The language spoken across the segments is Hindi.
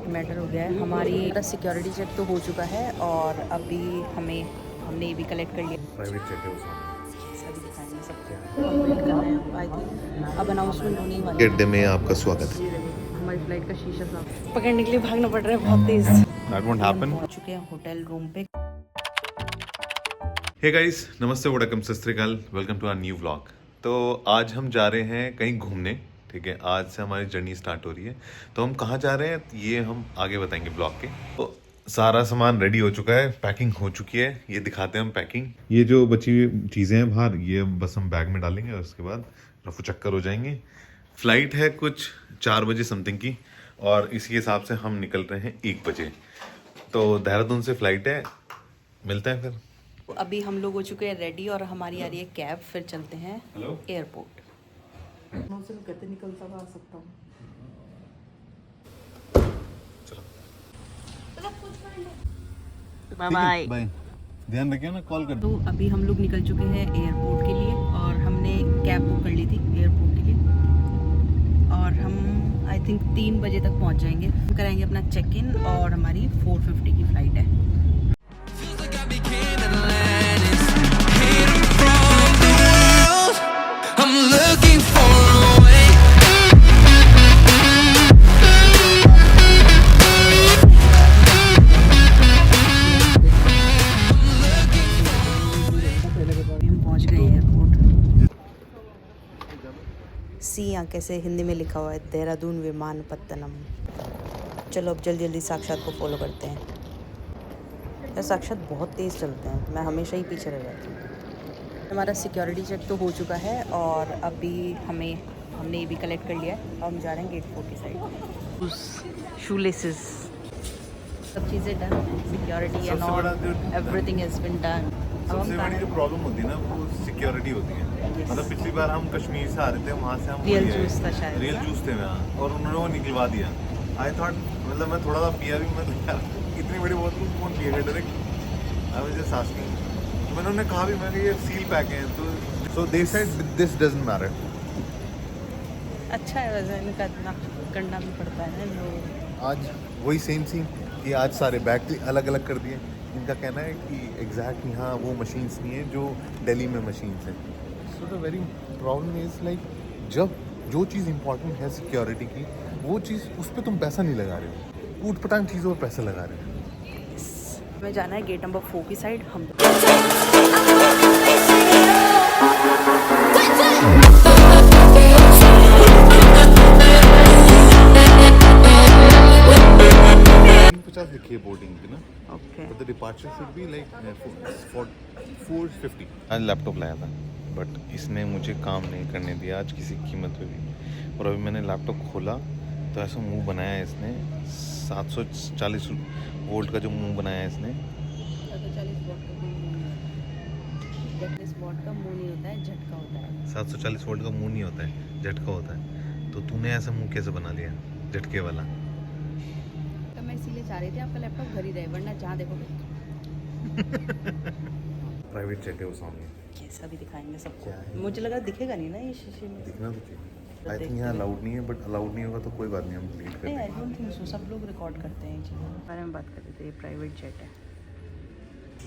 एक मैटर हो गया है। हमारी सिक्योरिटी चेक तो हो चुका है और अभी हमने ये भी कलेक्ट कर लिया। प्राइवेट चेक है उसमें। सभी दिखाएंगे सबको। हम वेट कर रहे हैं। आई थिंक अब अनाउंसमेंट होने ही वाली है। अड्डे में आपका स्वागत है। हमारी फ्लाइट का शीशा साफ पकड़ने के लिए भागना पड़ रहा है बहुत तेज। That won't happen. पहुंच चुके हैं होटल रूम पे। हे गाइस, नमस्ते, वड़कम, सत श्री अकाल, welcome to our new vlog. तो आज हम जा रहे हैं कहीं घूमने। ठीक है, आज से हमारी जर्नी स्टार्ट हो रही है। तो हम कहाँ जा रहे हैं ये हम आगे बताएंगे ब्लॉग के। तो सारा सामान रेडी हो चुका है, पैकिंग हो चुकी है, ये दिखाते हैं हम पैकिंग। ये जो बची हुई चीज़ें हैं बाहर, ये बस हम बैग में डालेंगे और उसके बाद रफू चक्कर हो जाएंगे। फ्लाइट है कुछ 4 बजे समथिंग की और इसी हिसाब से हम निकल रहे हैं 1 बजे। तो देहरादून से फ्लाइट है, मिलते हैं फिर। अभी हम लोग हो चुके हैं रेडी और हमारी आ रही है कैब। फिर चलते हैं एयरपोर्ट। निकलता आ सकता हूँ। बाय बाय बाय, ध्यान रखिए ना, कॉल कर तो अभी हम लोग निकल चुके हैं एयरपोर्ट के लिए और हमने कैब बुक कर ली थी एयरपोर्ट के लिए और हम आई थिंक 3 बजे तक पहुंच जाएंगे। हम कराएंगे अपना चेक इन और हमारी 4:50 की फ़्लाइट है। सी आंखें से हिंदी में लिखा हुआ है देहरादून विमानपत्तनम। चलो अब जल्दी जल्दी साक्षात को फॉलो करते हैं। यार साक्षात बहुत तेज़ चलते हैं, मैं हमेशा ही पीछे रह जाती हूँ। हमारा सिक्योरिटी चेक तो हो चुका है और अभी हमने ये भी कलेक्ट कर लिया है। अब हम जा रहे हैं गेट 4 की साइड। शू लेसेस सब चीज़ें done, security and all everything has been done. सबसे बड़ी जो प्रॉब्लम होती है ना वो सिक्योरिटी होती है। मतलब पिछली बार हम कश्मीर से आ रहे थे, वहाँ से हम रियल जूस था शायद, रियल जूस थे वहाँ और उन्होंने वो निकलवा दिया। आई थॉट मतलब मैं थोड़ा सा पिया भी, मैं यार इतनी बड़ी बोतल कौन पिएगा direct. I was just asking, तो मैंने उन्हें कहा भी, मैंने ये सील पैक है, तो so they said this doesn't matter. अच्छा है वैसे इनका इतना करना भी पड़ता है जो। आज वही सेम सीन कि आज सारे बैग अलग अलग कर दिए। इनका कहना है कि एग्जैक्ट यहाँ वो मशीन्स नहीं है जो दिल्ली में मशीन्स हैं। So the very problem is like जब जो चीज़ इंपॉर्टेंट है सिक्योरिटी की, वो चीज़ उस पर तुम पैसा नहीं लगा रहे हो, ऊट पटांग चीज़ों पर पैसा लगा रहे हो। हमें जाना है गेट नंबर 4 की साइड। हम लिखी है बोर्डिंग की ना। Okay the departure should be like 4:50। आज लैपटॉप लाया था बट इसने मुझे काम नहीं करने दिया आज किसी कीमत पे भी। और अभी मैंने लैपटॉप खोला तो ऐसा मुंह बनाया है इसने, 740 वोल्ट का जो मुंह बनाया है इसने। 740 वोल्ट का मुंह नहीं होता है, झटका होता है। 740 वोल्ट का मुंह नहीं होता है, झटका होता है। तो तूने ऐसा मुंह कैसे बना लिया झटके वाला? तो मैं इसीलिए चाह रही थी आपका लैपटॉप घर ही रहे, वरना जहाँ देखोगे प्राइवेट चेक है वो सामने। कैसा भी दिखाएंगे सबको। मुझे लगा दिखेगा नहीं ना ये शीशे में। दिखना तो चाहिए। आई थिंक यहाँ अलाउड नहीं है, बट अलाउड नहीं होगा तो कोई बात नहीं, हम डिलीट कर नहीं, देंगे। I don't think so. सब लोग रिकॉर्ड करते हैं चीज़ों के बारे में बात कर रहे थे। ये प्राइवेट जेट है।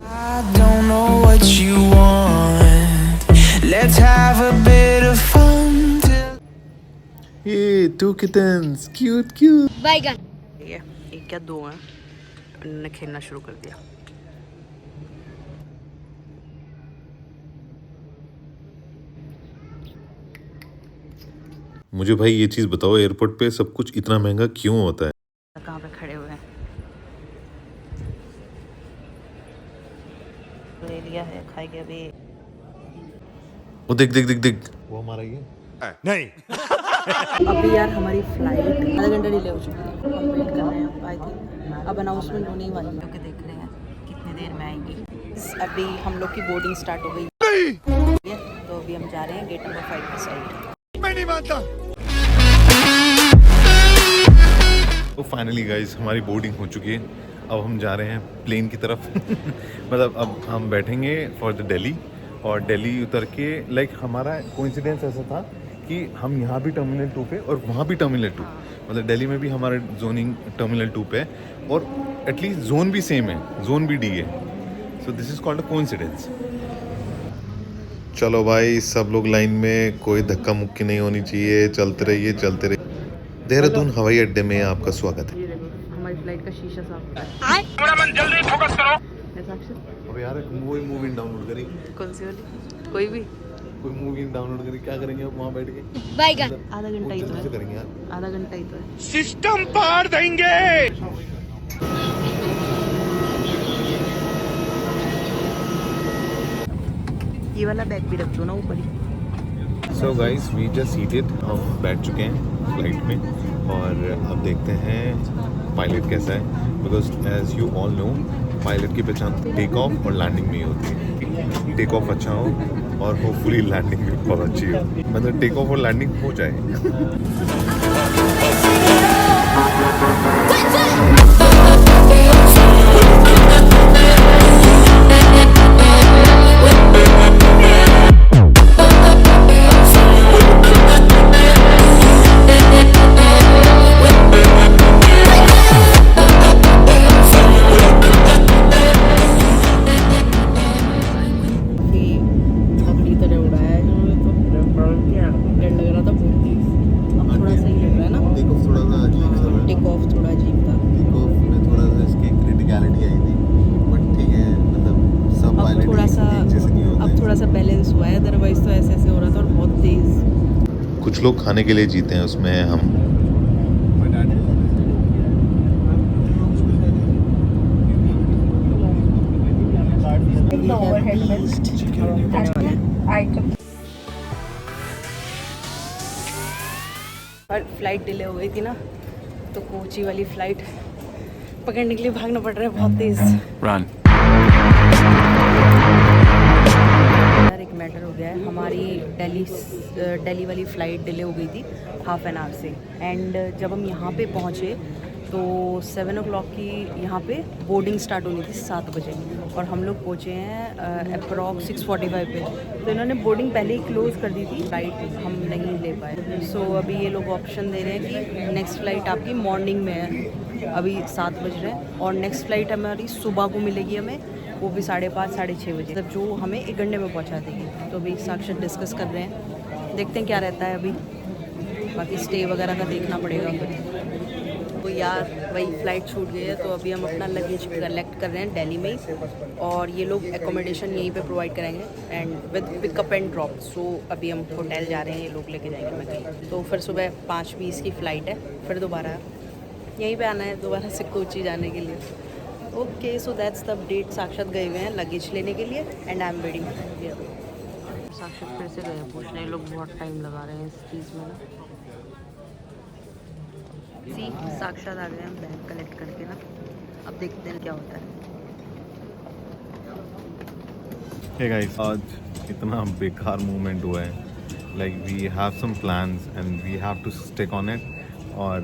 I don't know what you want. Let's have a bit of fun. ये 2 kittens, cute cute. बैगन ये एक क्या 2 हैं, उन्होंने खेलना शुरू कर दिया। मुझे भाई ये चीज़ बताओ, एयरपोर्ट पे सब कुछ इतना महंगा क्यों होता है? कहाँ पे खड़े हुए हैं? ले लिया है, खाएंगे अभी। वो देख देख देख देख, वो हमारा ये नहीं। अभी यार हमारी फ्लाइट आधा घंटा डिले हो चुकी है। हम वेट कर रहे हैं। आई थिंक अब अनाउंसमेंट होने ही वाली है। क्योंकि देख रहे हैं कितनी देर में आएंगी। अभी हम लोग की बोर्डिंग स्टार्ट हो गई है, तो अभी हम जा रहे हैं गेट नंबर 5 की साइड। मैं नहीं मानता। तो फाइनली गाइस हमारी बोर्डिंग हो चुकी है। अब हम जा रहे हैं प्लेन की तरफ। मतलब अब हम बैठेंगे फॉर द दिल्ली और दिल्ली उतर के लाइक हमारा कोइंसिडेंस ऐसा था कि हम यहाँ भी टर्मिनल 2 पे और वहाँ भी टर्मिनल 2, मतलब दिल्ली में भी हमारा जोनिंग टर्मिनल 2 पे है और एटलीस्ट जोन भी सेम है, जोन भी डी है। So this is called a coincidence. चलो भाई, सब लोग लाइन में, कोई धक्का मुक्की नहीं होनी चाहिए, चलते रहिए चलते रहिए। देहरादून हवाई अड्डे में आपका स्वागत है। ये देखो हमारी फ्लाइट का शीशा साफ जल्दी फोकस करो। अब यार कोई मूवी डाउनलोड करी, कौन सी वाली? कोई भी कोई मूवी डाउनलोड करी, क्या करेंगे अब वहाँ बैठ के? आधा घंटा ही तो जल्दी से है, करेंगे यार। आधा घंटा ही तो है। सिस्टम पार देंगे। ये वाला बैग भी रख दो ना ऊपर ही। So guys, we just seated, हम बैठ चुके हैं फ्लाइट में और अब देखते हैं पायलट कैसा है। Because as you all know, pilot की पहचान टेक ऑफ और लैंडिंग में ही होती है। टेक ऑफ अच्छा हो और होपफुली लैंडिंग भी बहुत अच्छी हो, मतलब टेक ऑफ और लैंडिंग हो जाए। अपनी तरह उड़ाया है इन्होंने तो डर लग रहा था बहुत तेज। अब थोड़ा सही लग रहा है ना। टेक ऑफ थोड़ा सा अजीब सा लगा। टेक ऑफ थोड़ा अजीब था। टेक ऑफ में थोड़ा सा इसकी क्रिटिकलिटी आई थी, बट ठीक है, मतलब सब अब पायलट थोड़ा सा एक जैसे नहीं होते। अब थोड़ा सा बैलेंस हुआ है, अदरवाइज तो ऐसे ऐसे हो रहा था और बहुत तेज। कुछ लोग खाने के लिए जीते हैं, उसमें हम। और फ्लाइट डिले हो गई थी ना, तो कोची वाली फ्लाइट पकड़ने के लिए भागना पड़ रहा है बहुत तेज। रन। यार एक मैटर हो गया है, हमारी दिल्ली वाली फ़्लाइट डिले हो गई थी हाफ एन आवर से। एंड जब हम यहाँ पे पहुँचे तो 7 o'clock की यहाँ पे बोर्डिंग स्टार्ट होनी थी 7 बजे, और हम लोग पहुँचे हैं अप्रॉक्स 6:45 पे। तो इन्होंने बोर्डिंग पहले ही क्लोज़ कर दी थी, फ्लाइट हम नहीं ले पाए। सो अभी ये लोग ऑप्शन दे रहे हैं कि नेक्स्ट फ़्लाइट आपकी मॉर्निंग में है, अभी 7 बज रहे हैं, और नेक्स्ट फ़्लाइट हमारी सुबह को मिलेगी हमें, वो भी 5:30 6:30 बजे, मतलब जो हमें 1 घंटे में पहुंचा देगी। तो अभी साक्षात डिस्कस कर रहे हैं, देखते हैं क्या रहता है अभी। बाकी स्टे वगैरह का देखना पड़ेगा फिर। तो यार वही फ़्लाइट छूट गई है, तो अभी हम अपना लगेज कलेक्ट कर रहे हैं दिल्ली में ही, और ये लोग एकोमोडेशन यहीं पे प्रोवाइड करेंगे and with pickup and drop. So अभी हम होटल जा रहे हैं, ये लोग लेके जाएंगे हमें कहीं। तो फिर सुबह 5:20 की फ़्लाइट है, फिर दोबारा यहीं पे आना है दोबारा से कोची जाने के लिए। Okay, so that's the update. साक्षात गए हुए हैं लगेज लेने के लिए एंड आई एम वेटिंग। साक्षात फिर से गए पूछने, लोग बहुत टाइम लगा रहे हैं इस चीज़ में ना। सी साक्षात आ गए हम बैग कलेक्ट करके ना, अब देखते हैं क्या होता है। हे गाइस, आज इतना बेकार मूवमेंट हुआ है। Like we have some plans and we have to stick on it, और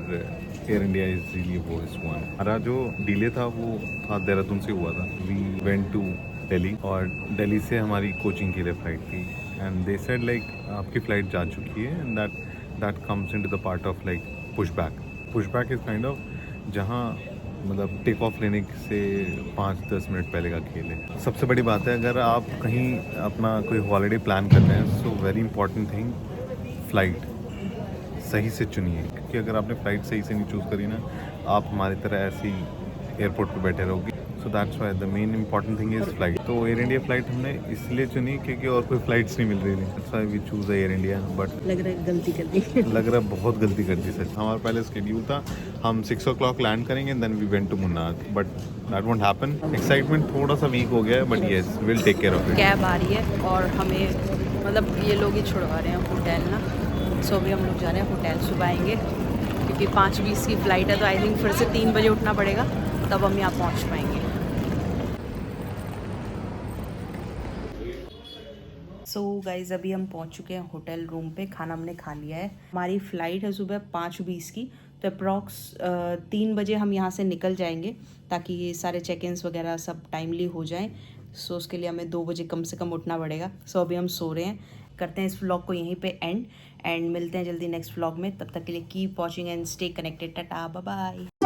air India is really worst one. हमारा जो डिले था वो था देहरादून से हुआ था। वी वेंट टू दिल्ली, और दिल्ली से हमारी कोचिंग के लिए फ़्लाइट थी, एंड दे सेड लाइक आपकी फ़्लाइट जा चुकी है, and that comes into the part of like pushback is kind of जहाँ मतलब टेक ऑफ लेने से 5-10 मिनट पहले का खेल है। सबसे बड़ी बात है, अगर आप कहीं अपना कोई हॉलीडे प्लान कर रहे हैं, so very important thing, flight सही से चुनिए, क्योंकि अगर आपने फ़्लाइट सही से नहीं चूज़ करी ना, आप हमारी तरह ऐसे ही एयरपोर्ट पर बैठे रहोगे। So that's why the main important thing is flight. तो एयर इंडिया फ़्लाइट हमने इसलिए चुनी क्योंकि और कोई फ़्लाइट्स नहीं मिल रही थी। That's why we choose Air India. But लग रहा है गलती कर दी। लग रहा है बहुत गलती कर दी सच। हमारा पहले शेड्यूल था हम 6 o'clock लैंड करेंगे, then we went to Munnar, but that won't happen. Excitement थोड़ा सा वीक हो गया है, but yes will take care of it. Cab आ रही है और हमें मतलब ये लोग ही छुड़वा रहे हैं होटल ना। सो अभी हम लोग जा रहे हैं होटल, सुबह आएंगे क्योंकि 5:20 की फ़्लाइट है, तो आई थिंक फिर से 3 बजे उठना पड़ेगा, तब हम यहाँ पहुँच पाएंगे। सो गाइज़ अभी हम पहुंच चुके हैं होटल रूम पे, खाना हमने खा लिया है। हमारी फ़्लाइट है सुबह 5:20 की, तो अप्रॉक्स 3 बजे हम यहाँ से निकल जाएंगे, ताकि ये सारे चेक इन्स वगैरह सब टाइमली हो जाएं। सो उसके लिए हमें 2 बजे कम से कम उठना पड़ेगा। सो अभी हम सो रहे हैं करते हैं इस व्लॉग को यहीं पे एंड मिलते हैं जल्दी नेक्स्ट व्लॉग में। तब तक के लिए keep watching and stay connected. Tata bye bye.